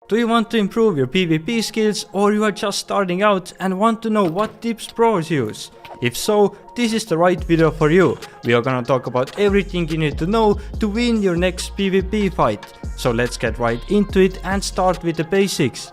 Do you want to improve your PvP skills, or you are just starting out and want to know what tips pros use? If so, this is the right video for you. We are gonna talk about everything you need to know to win your next PvP fight. So let's get right into it and start with the basics.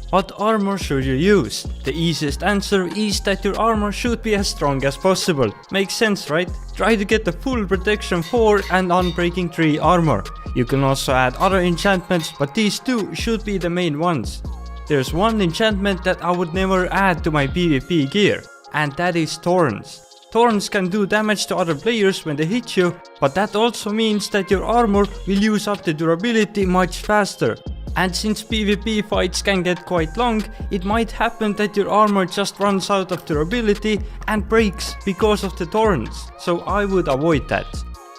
What armor should you use? The easiest answer is that your armor should be as strong as possible. Makes sense, right? Try to get the full protection 4 and unbreaking 3 armor. You can also add other enchantments, but these two should be the main ones. There's one enchantment that I would never add to my PvP gear, and that is thorns. Thorns can do damage to other players when they hit you, but that also means that your armor will use up the durability much faster. And since PvP fights can get quite long, it might happen that your armor just runs out of durability and breaks because of the thorns, so I would avoid that.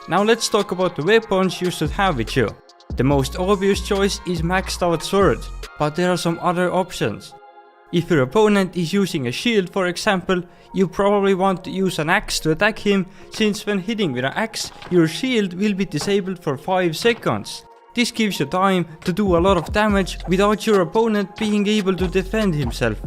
Now let's talk about the weapons you should have with you. The most obvious choice is maxed out sword, but there are some other options. If your opponent is using a shield, for example, you probably want to use an axe to attack him, since when hitting with an axe, your shield will be disabled for 5 seconds. This gives you time to do a lot of damage without your opponent being able to defend himself.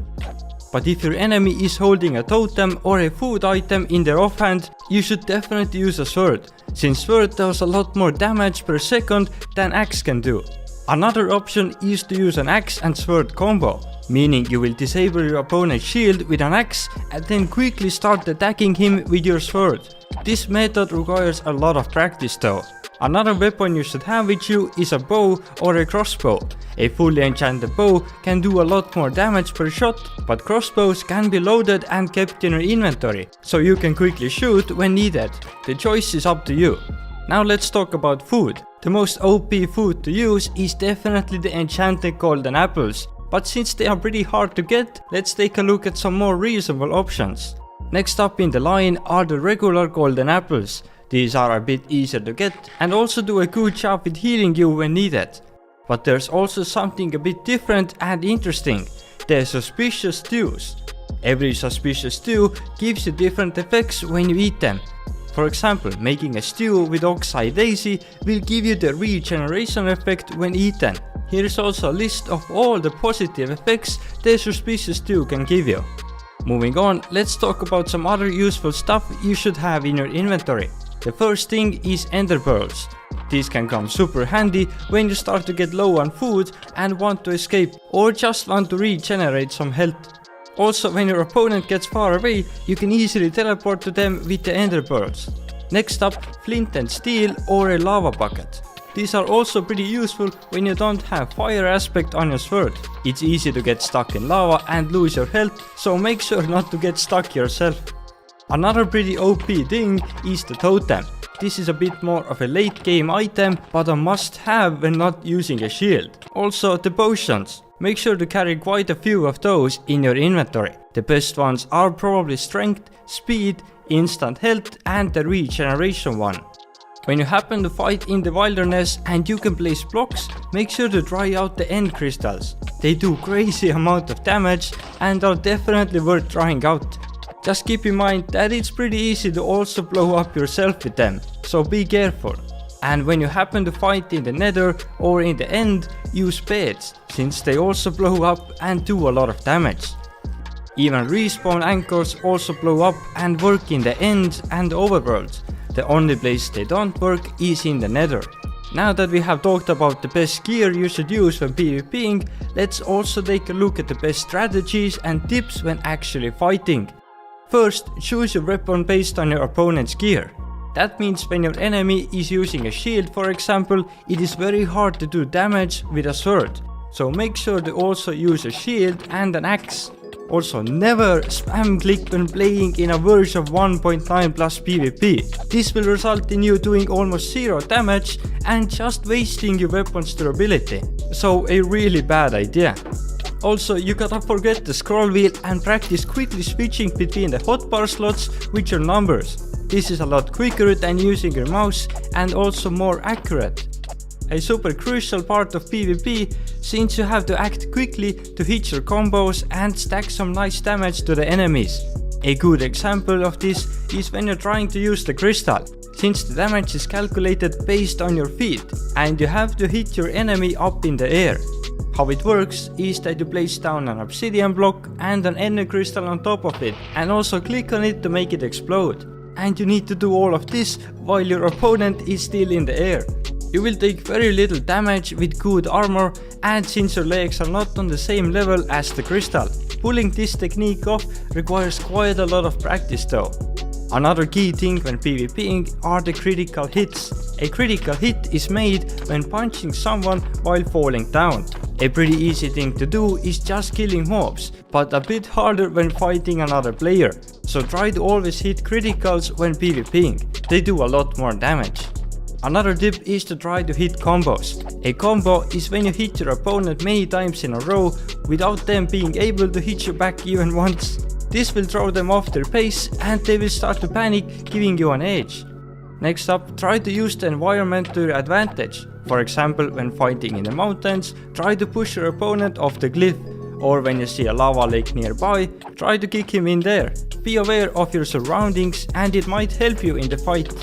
But if your enemy is holding a totem or a food item in their offhand, you should definitely use a sword, since sword does a lot more damage per second than axe can do. Another option is to use an axe and sword combo, meaning you will disable your opponent's shield with an axe and then quickly start attacking him with your sword. This method requires a lot of practice though. Another weapon you should have with you is a bow or a crossbow. A fully enchanted bow can do a lot more damage per shot, but crossbows can be loaded and kept in your inventory, so you can quickly shoot when needed. The choice is up to you. Now let's talk about food. The most OP food to use is definitely the enchanted golden apples, but since they are pretty hard to get, let's take a look at some more reasonable options. Next up in the line are the regular golden apples. These are a bit easier to get and also do a good job with healing you when needed. But there's also something a bit different and interesting. The suspicious stews. Every suspicious stew gives you different effects when you eat them. For example, making a stew with iDexy will give you the regeneration effect when eaten. Here is also a list of all the positive effects the suspicious stew can give you. Moving on, let's talk about some other useful stuff you should have in your inventory. The first thing is ender pearls. These can come super handy when you start to get low on food and want to escape, or just want to regenerate some health. Also, when your opponent gets far away, you can easily teleport to them with the ender pearls. Next up, flint and steel or a lava bucket. These are also pretty useful when you don't have fire aspect on your sword. It's easy to get stuck in lava and lose your health, so make sure not to get stuck yourself. Another pretty OP thing is the totem. This is a bit more of a late game item, but a must have when not using a shield. Also the potions. Make sure to carry quite a few of those in your inventory. The best ones are probably strength, speed, instant health and the regeneration one. When you happen to fight in the wilderness and you can place blocks, make sure to try out the end crystals. They do crazy amount of damage and are definitely worth trying out. Just keep in mind that it's pretty easy to also blow up yourself with them, so be careful. And when you happen to fight in the nether or in the end, use beds, since they also blow up and do a lot of damage. Even respawn anchors also blow up and work in the end and overworld. The only place they don't work is in the nether. Now that we have talked about the best gear you should use when PvPing, let's also take a look at the best strategies and tips when actually fighting. First, choose your weapon based on your opponent's gear. That means when your enemy is using a shield, for example, it is very hard to do damage with a sword. So make sure to also use a shield and an axe. Also, never spam click when playing in a version of 1.9 plus PvP. This will result in you doing almost 0 damage and just wasting your weapon's durability. So a really bad idea. Also, you gotta forget the scroll wheel and practice quickly switching between the hotbar slots with your numbers. This is a lot quicker than using your mouse and also more accurate. A super crucial part of PvP, since you have to act quickly to hit your combos and stack some nice damage to the enemies. A good example of this is when you're trying to use the crystal, since the damage is calculated based on your feet and you have to hit your enemy up in the air. How it works is that you place down an obsidian block and an ender crystal on top of it, and also click on it to make it explode. And you need to do all of this while your opponent is still in the air. You will take very little damage with good armor, and since your legs are not on the same level as the crystal. Pulling this technique off requires quite a lot of practice though. Another key thing when PvPing are the critical hits. A critical hit is made when punching someone while falling down. A pretty easy thing to do is just killing mobs, but a bit harder when fighting another player. So try to always hit criticals when PvPing, they do a lot more damage. Another tip is to try to hit combos. A combo is when you hit your opponent many times in a row without them being able to hit you back even once. This will throw them off their pace and they will start to panic, giving you an edge. Next up, try to use the environment to your advantage. For example, when fighting in the mountains, try to push your opponent off the cliff. Or when you see a lava lake nearby, try to kick him in there. Be aware of your surroundings and it might help you in the fight.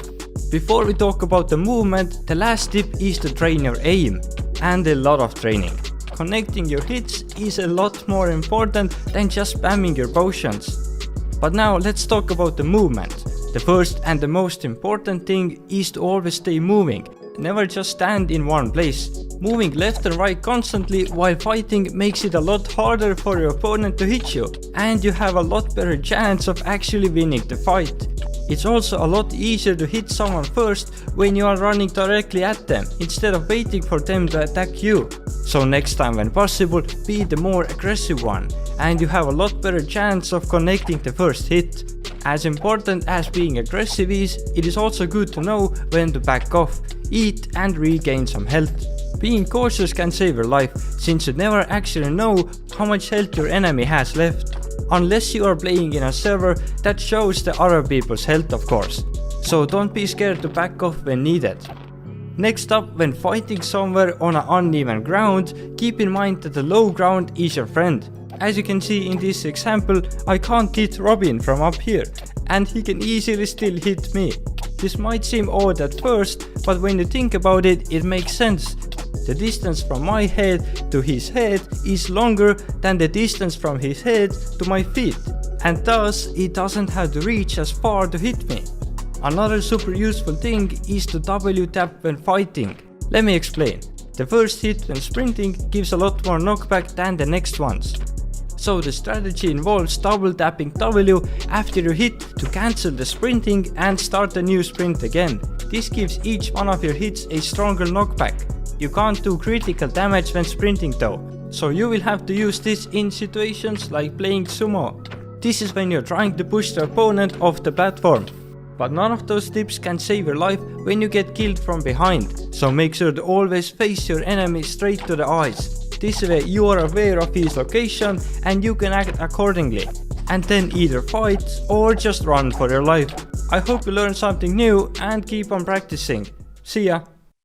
Before we talk about the movement, the last tip is to train your aim. And a lot of training. Connecting your hits is a lot more important than just spamming your potions. But now let's talk about the movement. The first and the most important thing is to always stay moving. Never just stand in one place. Moving left and right constantly while fighting makes it a lot harder for your opponent to hit you, and you have a lot better chance of actually winning the fight. It's also a lot easier to hit someone first when you are running directly at them, instead of waiting for them to attack you. So next time when possible, be the more aggressive one, and you have a lot better chance of connecting the first hit. As important as being aggressive is, it is also good to know when to back off, eat and regain some health. Being cautious can save your life, since you never actually know how much health your enemy has left. Unless you are playing in a server that shows the other people's health, of course. So don't be scared to back off when needed. Next up, when fighting somewhere on an uneven ground, keep in mind that the low ground is your friend. As you can see in this example, I can't hit Robin from up here, and he can easily still hit me. This might seem odd at first, but when you think about it, it makes sense. The distance from my head to his head is longer than the distance from his head to my feet, and thus he doesn't have to reach as far to hit me. Another super useful thing is to W tap when fighting. Let me explain. The first hit when sprinting gives a lot more knockback than the next ones. So the strategy involves double tapping W after you hit to cancel the sprinting and start a new sprint again. This gives each one of your hits a stronger knockback. You can't do critical damage when sprinting though, so you will have to use this in situations like playing sumo. This is when you're trying to push the opponent off the platform. But none of those tips can save your life when you get killed from behind, so make sure to always face your enemy straight to the eyes. This way you are aware of his location and you can act accordingly. And then either fight or just run for your life. I hope you learned something new and keep on practicing. See ya!